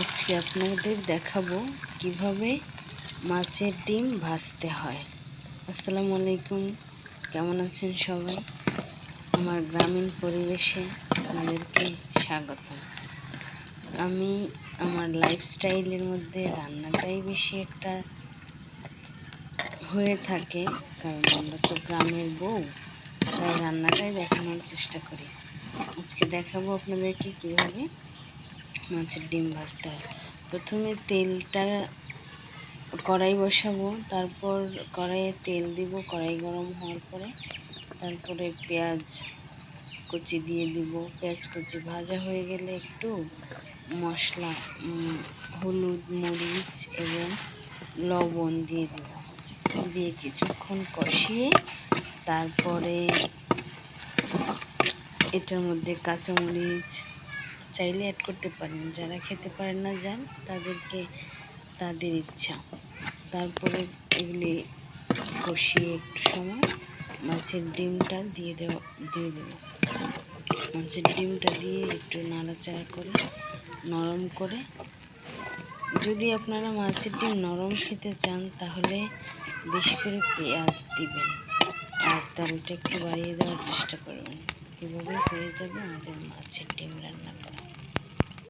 আজকে আপনাদের দেখাবো কিভাবে মাছের ডিম ভাজতে হয়। আসসালামু আলাইকুম, কেমন আছেন সবাই? আমার গ্রামীণ পরিবেশে আপনাদেরকে স্বাগতম। আমি আমার লাইফস্টাইলের মধ্যে রান্নাটাই বেশি একটা হয়ে থাকে, কারণ আমরা তো গ্রামের বউ, তাই রান্নাটাই দেখানোর চেষ্টা করি। আজকে দেখাবো আপনাদেরকে কিভাবে মাছের ডিম ভাজতে হয়। প্রথমে তেলটা কড়াই বসাবো, তারপর কড়াইয়ে তেল দিব। কড়াই গরম হওয়ার পরে তারপরে পেঁয়াজ কুচি দিয়ে দিব। পেঁয়াজ কুচি ভাজা হয়ে গেলে একটু মশলা, হলুদ, মরিচ এবং লবণ দিয়ে দিব। দিয়ে কিছুক্ষণ কষিয়ে তারপরে এটার মধ্যে কাঁচামরিচ চাইলে অ্যাড করতে পারেন, যারা খেতে পারেন না তাদের ইচ্ছা। তারপরে এগুলি কষিয়ে একটু সময় মাছের ডিমটা দিয়ে দেব। মাছের ডিমটা দিয়ে একটু নাড়াচাড়া করে নরম করে, যদি আপনারা মাছের ডিম নরম খেতে চান তাহলে বেশি করে পেঁয়াজ দিবেন আর তেলটা একটু বাড়িয়ে দেওয়ার চেষ্টা করবেন। এভাবে হয়ে যাবে আমাদের মাছের ডিম রান্না করা।